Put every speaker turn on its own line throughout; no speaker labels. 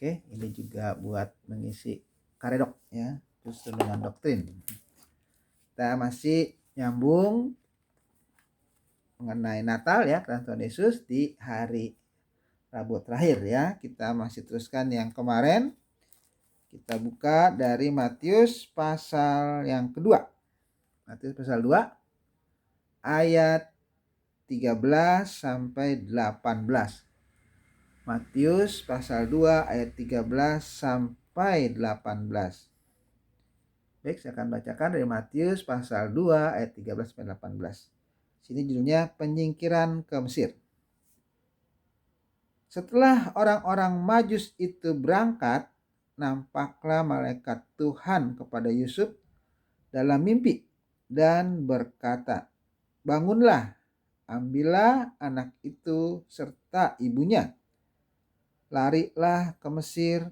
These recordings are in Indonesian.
Oke, ini juga buat mengisi karedok ya, khusus dengan doktrin. Kita masih nyambung mengenai Natal ya, kedatangan Tuhan Yesus di hari Rabu terakhir ya. Kita masih teruskan yang kemarin. Kita buka dari Matius pasal yang kedua. Matius pasal 2 ayat 13 sampai 18. Matius pasal 2 ayat 13 sampai 18. Baik, saya akan bacakan dari Matius pasal 2 ayat 13 sampai 18. Sini judulnya penyingkiran ke Mesir. Setelah orang-orang Majus itu berangkat, nampaklah malaikat Tuhan kepada Yusuf dalam mimpi dan berkata, "Bangunlah, ambillah anak itu serta ibunya. Larilah ke Mesir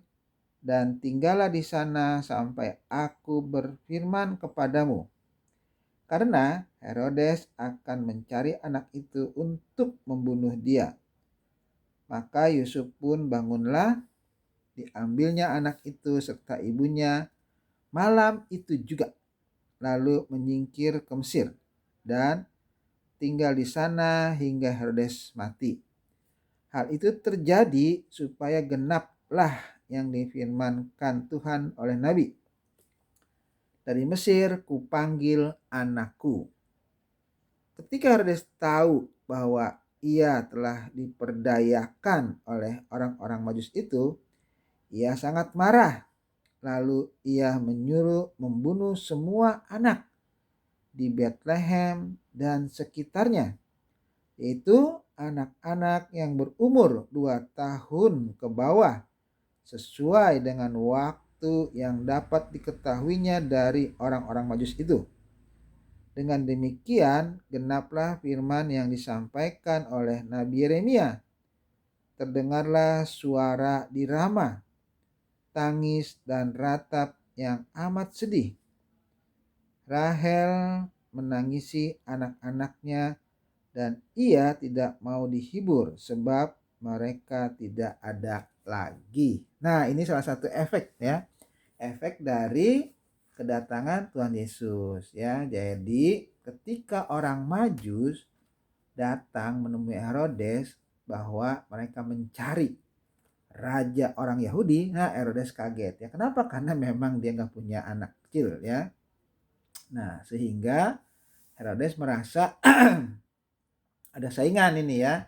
dan tinggallah di sana sampai aku berfirman kepadamu. Karena Herodes akan mencari anak itu untuk membunuh dia." Maka Yusuf pun bangunlah, diambilnya anak itu serta ibunya malam itu juga, lalu menyingkir ke Mesir dan tinggal di sana hingga Herodes mati. Hal itu terjadi supaya genaplah yang difirmankan Tuhan oleh Nabi, "Dari Mesir kupanggil anakku." Ketika Herodes tahu bahwa ia telah diperdayakan oleh orang-orang Majus itu, ia sangat marah. Lalu ia menyuruh membunuh semua anak di Bethlehem dan sekitarnya, yaitu anak-anak yang berumur 2 tahun ke bawah, sesuai dengan waktu yang dapat diketahuinya dari orang-orang Majus itu. Dengan demikian genaplah firman yang disampaikan oleh Nabi Yeremia. Terdengarlah suara di Rama, tangis dan ratap yang amat sedih. Rahel menangisi anak-anaknya dan ia tidak mau dihibur sebab mereka tidak ada lagi. Nah, ini salah satu efek ya. Efek dari kedatangan Tuhan Yesus ya. Jadi ketika orang Majus datang menemui Herodes bahwa mereka mencari raja orang Yahudi, nah Herodes kaget ya. Kenapa? Karena memang dia nggak punya anak kecil ya. Nah, sehingga Herodes merasa ada saingan ini ya,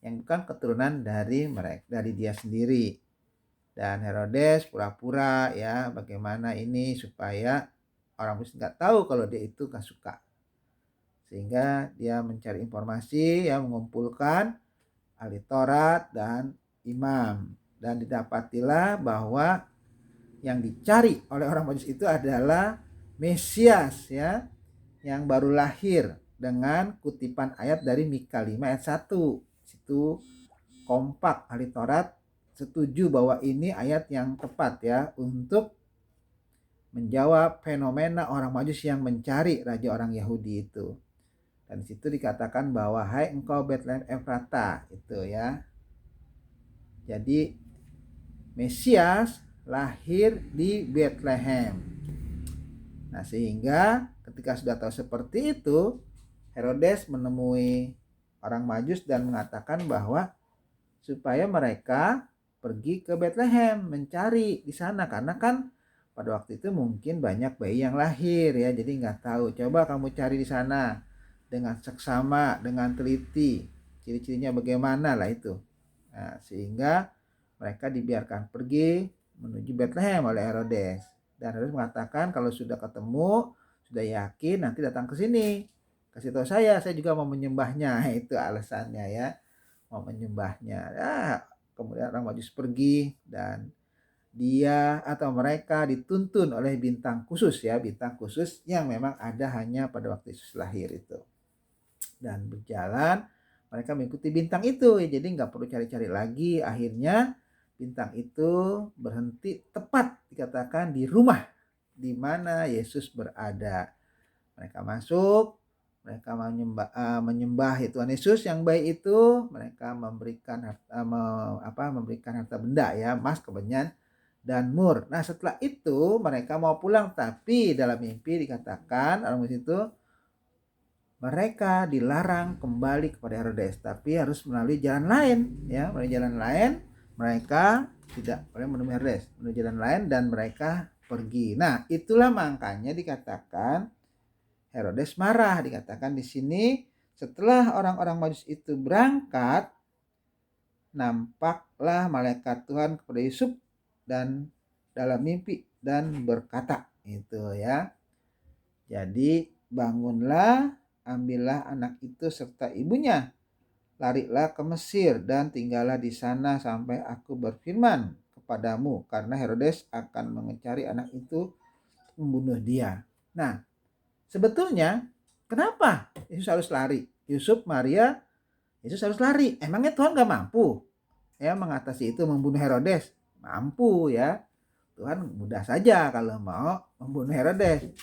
yang bukan keturunan dari mereka, dari dia sendiri. Dan Herodes pura-pura ya bagaimana ini supaya orang Muslim nggak tahu kalau dia itu gak suka. Sehingga dia mencari informasi ya, mengumpulkan ahli Taurat dan imam. Dan didapatilah bahwa yang dicari oleh orang Majus itu adalah Mesias ya, yang baru lahir, dengan kutipan ayat dari Mika 5 ayat 1. Situ kompak ahli Taurat setuju bahwa ini ayat yang tepat ya untuk menjawab fenomena orang Majus yang mencari raja orang Yahudi itu. Dan situ dikatakan bahwa hai engkau Bethlehem Efrata itu ya. Jadi Mesias lahir di Bethlehem. Nah, sehingga ketika sudah tahu seperti itu, Herodes menemui orang Majus dan mengatakan bahwa supaya mereka pergi ke Bethlehem mencari di sana, karena kan pada waktu itu mungkin banyak bayi yang lahir ya, jadi nggak tahu. Coba kamu cari di sana dengan seksama, dengan teliti, ciri-cirinya bagaimana lah itu. Nah, sehingga mereka dibiarkan pergi menuju Bethlehem oleh Herodes. Dan Herodes mengatakan kalau sudah ketemu, sudah yakin, nanti datang ke sini. Kasih tahu saya juga mau menyembahnya. Itu alasannya ya, mau menyembahnya. Ya, kemudian orang Majus pergi dan dia atau mereka dituntun oleh bintang khusus ya, bintang khusus yang memang ada hanya pada waktu Yesus lahir itu. Dan berjalan mereka mengikuti bintang itu ya, jadi nggak perlu cari-cari lagi. Akhirnya bintang itu berhenti tepat dikatakan di rumah di mana Yesus berada. Mereka masuk, mereka menyembah Tuhan Yesus yang baik itu, mereka memberikan harta benda ya, emas, kemenyan, dan mur. Nah setelah itu mereka mau pulang, tapi dalam mimpi dikatakan orang itu mereka dilarang kembali kepada Herodes, tapi harus melalui jalan lain ya, melalui jalan lain. Mereka tidak boleh menemui Herodes, melalui jalan lain dan mereka pergi. Nah itulah makanya dikatakan Herodes marah. Dikatakan di sini setelah orang-orang Majus itu berangkat, nampaklah malaikat Tuhan kepada Yusuf dan dalam mimpi dan berkata itu ya. Jadi bangunlah, ambillah anak itu serta ibunya, larilah ke Mesir dan tinggallah di sana sampai aku berfirman kepadamu, karena Herodes akan mencari anak itu membunuh dia. Nah, sebetulnya kenapa Yesus harus lari? Yesus harus lari. Emangnya Tuhan gak mampu ya mengatasi itu, membunuh Herodes? Mampu ya. Tuhan mudah saja kalau mau membunuh Herodes.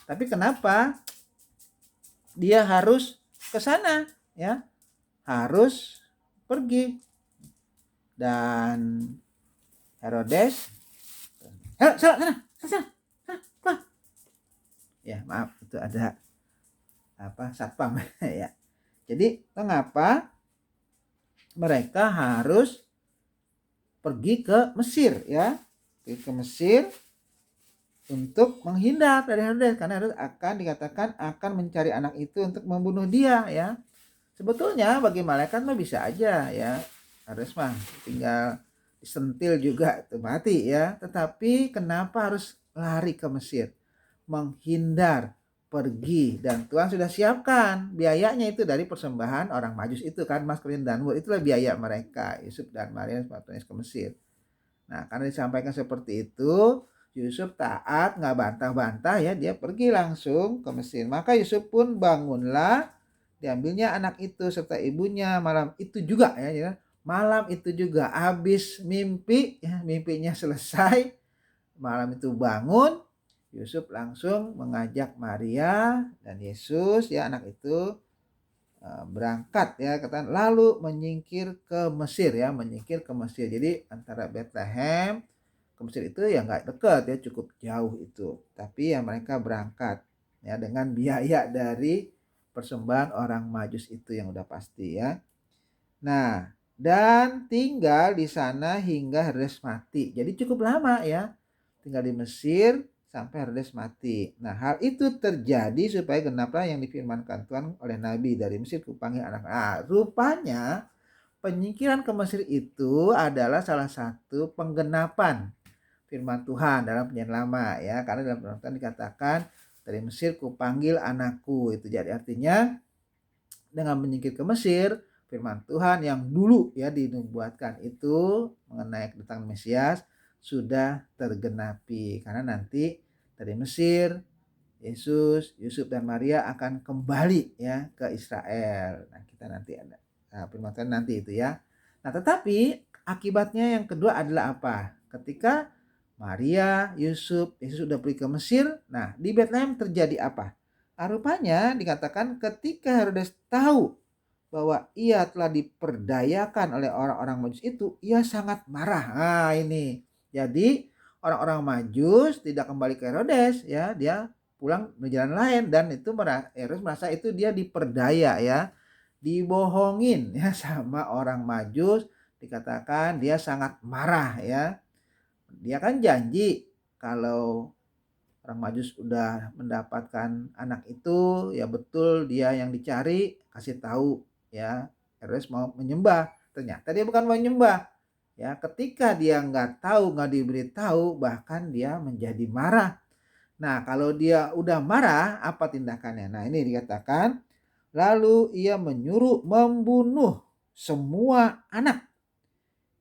Tapi kenapa dia harus ke sana ya? Harus pergi. Dan Herodes, sana. Ya maaf, itu ada satpam ya. Jadi mengapa mereka harus pergi ke Mesir ya? Pergi ke Mesir untuk menghindar dari Herodes, karena Herodes akan dikatakan akan mencari anak itu untuk membunuh dia ya. Sebetulnya bagi malaikat mah bisa aja ya, Herodes mah tinggal disentil juga itu mati ya. Tetapi kenapa harus lari ke Mesir? Menghindar, pergi, dan Tuhan sudah siapkan biayanya itu dari persembahan orang Majus itu kan, emas, kemenyan, dan mur. Itulah biaya mereka, Yusuf dan Maria sepatutnya ke Mesir. Nah karena disampaikan seperti itu, Yusuf taat, nggak bantah-bantah ya, dia pergi langsung ke Mesir. Maka Yusuf pun bangunlah, diambilnya anak itu serta ibunya malam itu juga ya, malam itu juga habis mimpi ya, mimpinya selesai, malam itu bangun, Yusuf langsung mengajak Maria dan Yesus ya, anak itu berangkat ya, katakan lalu menyingkir ke Mesir ya, menyingkir ke Mesir. Jadi antara Bethlehem ke Mesir itu ya nggak dekat ya, cukup jauh itu. Tapi ya mereka berangkat ya dengan biaya dari persembahan orang Majus itu yang udah pasti ya. Nah, dan tinggal di sana hingga Herodes mati. Jadi cukup lama ya, tinggal di Mesir sampai Herodes mati. Nah, hal itu terjadi supaya genaplah yang difirmankan Tuhan oleh Nabi, dari Mesir kupanggil anak. Nah, rupanya penyingkiran ke Mesir itu adalah salah satu penggenapan firman Tuhan dalam Perjanjian Lama ya, karena dalam Perjanjian Lama dikatakan dari Mesir kupanggil anakku. Itu jadi artinya dengan menyingkir ke Mesir, firman Tuhan yang dulu ya dinubuatkan itu mengenai kedatangan Mesias sudah tergenapi, karena nanti dari Mesir Yesus, Yusuf dan Maria akan kembali ya ke Israel. Nah, kita nanti ada firman Tuhan nanti itu ya. Nah, tetapi akibatnya yang kedua adalah apa? Ketika Maria, Yusuf, Yesus sudah pergi ke Mesir, nah di Bethlehem terjadi apa? Rupanya dikatakan ketika Herodes tahu bahwa ia telah diperdayakan oleh orang-orang Majus itu, ia sangat marah. Nah ini, jadi orang-orang Majus tidak kembali ke Herodes ya, dia pulang ke jalan lain, dan itu Herodes merasa itu dia diperdaya ya, dibohongin ya sama orang Majus. Dikatakan dia sangat marah ya, dia kan janji kalau orang Majus udah mendapatkan anak itu ya betul dia yang dicari, kasih tahu ya. Herodes mau menyembah, ternyata dia bukan mau menyembah ya. Ketika dia nggak tahu, nggak diberitahu, bahkan dia menjadi marah. Nah kalau dia udah marah, apa tindakannya? Nah ini dikatakan lalu ia menyuruh membunuh semua anak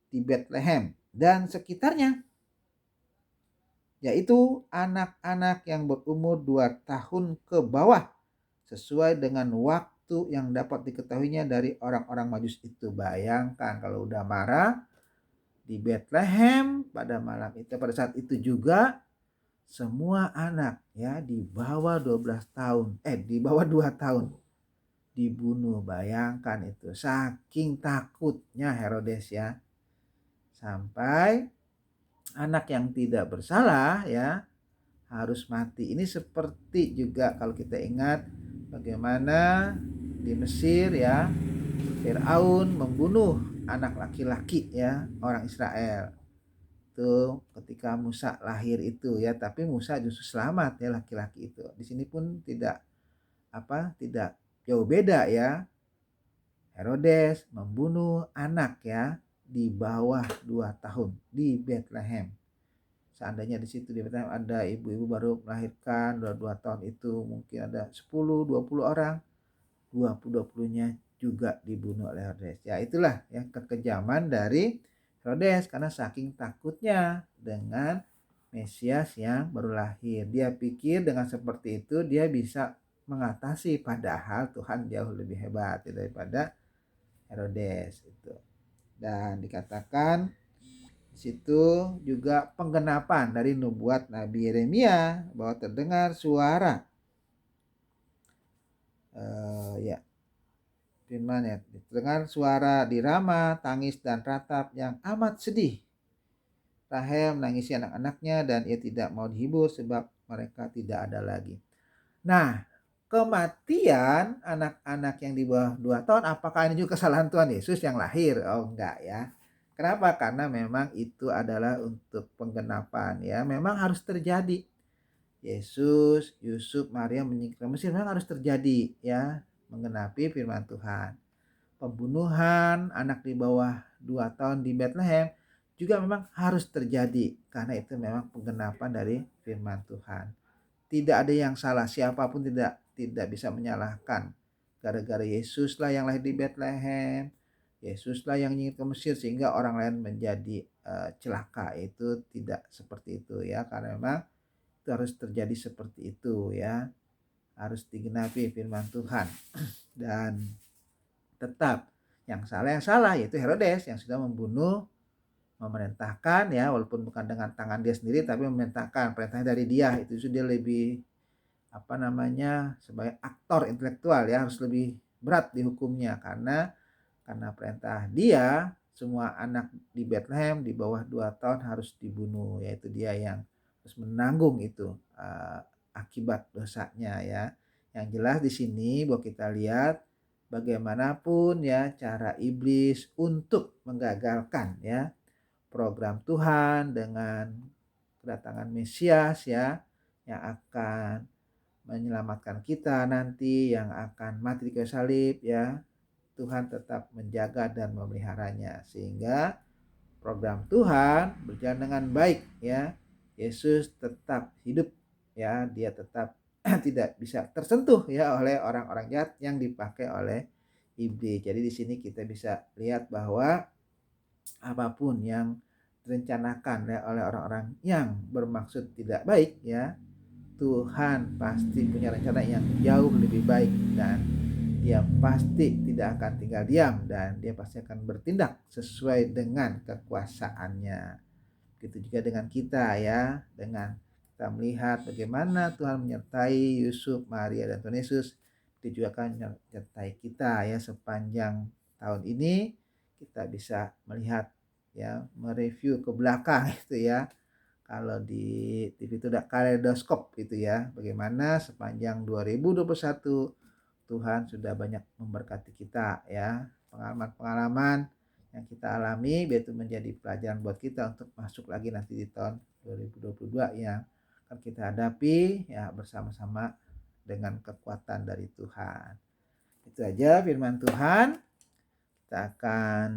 di Bethlehem dan sekitarnya, yaitu anak-anak yang berumur 2 tahun ke bawah, sesuai dengan waktu yang dapat diketahuinya dari orang-orang Majus itu. Bayangkan kalau udah marah di Bethlehem pada malam itu, pada saat itu juga semua anak ya di bawah 12 tahun, di bawah 2 tahun dibunuh. Bayangkan itu, saking takutnya Herodes ya, sampai anak yang tidak bersalah ya harus mati. Ini seperti juga kalau kita ingat bagaimana di Mesir ya, Firaun membunuh anak laki-laki ya orang Israel. Itu ketika Musa lahir itu ya, tapi Musa justru selamat ya laki-laki itu. Di sini pun tidak jauh beda ya. Herodes membunuh anak ya di bawah 2 tahun di Bethlehem. Seandainya di situ di Bethlehem ada ibu-ibu baru melahirkan 2 tahun itu, mungkin ada 10-20 orang, 20-20-nya juga dibunuh oleh Herodes. Ya itulah ya kekejaman dari Herodes karena saking takutnya dengan Mesias yang baru lahir. Dia pikir dengan seperti itu dia bisa mengatasi, padahal Tuhan jauh lebih hebat daripada Herodes itu. Dan dikatakan di situ juga penggenapan dari nubuat Nabi Yeremia bahwa terdengar suara firman ya, terdengar suara di Rama, tangis dan ratap yang amat sedih. Rahel menangisi anak-anaknya dan ia tidak mau dihibur sebab mereka tidak ada lagi. Nah, kematian anak-anak yang di bawah 2 tahun, apakah ini juga kesalahan Tuhan Yesus yang lahir? Oh enggak ya. Kenapa? Karena memang itu adalah untuk penggenapan ya. Memang harus terjadi. Yesus, Yusuf, Maria menyingkirkan Mesir memang harus terjadi ya. Menggenapi firman Tuhan. Pembunuhan anak di bawah 2 tahun di Bethlehem juga memang harus terjadi. Karena itu memang penggenapan dari firman Tuhan. Tidak ada yang salah, siapapun tidak bisa menyalahkan. Gara-gara Yesuslah yang lahir di Bethlehem, Yesuslah yang nyingkir ke Mesir sehingga orang lain menjadi celaka. Itu tidak seperti itu ya, karena memang itu harus terjadi seperti itu ya. Harus digenapi firman Tuhan. Dan tetap yang salah yaitu Herodes yang sudah memerintahkan ya, walaupun bukan dengan tangan dia sendiri tapi memerintahkan, perintahnya dari dia. Itu dia lebih sebagai aktor intelektual ya, harus lebih berat dihukumnya karena perintah dia semua anak di Bethlehem di bawah 2 tahun harus dibunuh, yaitu dia yang harus menanggung itu akibat dosanya ya. Yang jelas di sini bahwa kita lihat bagaimanapun ya cara iblis untuk menggagalkan ya program Tuhan dengan kedatangan Mesias ya yang akan menyelamatkan kita nanti, yang akan mati di kayu salib ya. Tuhan tetap menjaga dan memeliharanya sehingga program Tuhan berjalan dengan baik ya. Yesus tetap hidup ya, dia tetap tidak bisa tersentuh ya oleh orang-orang jahat yang dipakai oleh iblis. Jadi di sini kita bisa lihat bahwa apapun yang direncanakan oleh orang-orang yang bermaksud tidak baik ya, Tuhan pasti punya rencana yang jauh lebih baik dan dia pasti tidak akan tinggal diam dan dia pasti akan bertindak sesuai dengan kekuasaannya. Begitu juga dengan kita ya, dengan kita melihat bagaimana Tuhan menyertai Yusuf, Maria dan Tuhan Yesus, dia juga akan menyertai kita ya sepanjang tahun ini. Kita bisa melihat ya, mereview ke belakang itu ya. Kalau di TV itu ada kaleidoskop gitu ya, bagaimana sepanjang 2021 Tuhan sudah banyak memberkati kita ya. Pengalaman-pengalaman yang kita alami biar itu menjadi pelajaran buat kita untuk masuk lagi nanti di tahun 2022 yang akan kita hadapi ya bersama-sama dengan kekuatan dari Tuhan. Itu aja firman Tuhan. Kita akan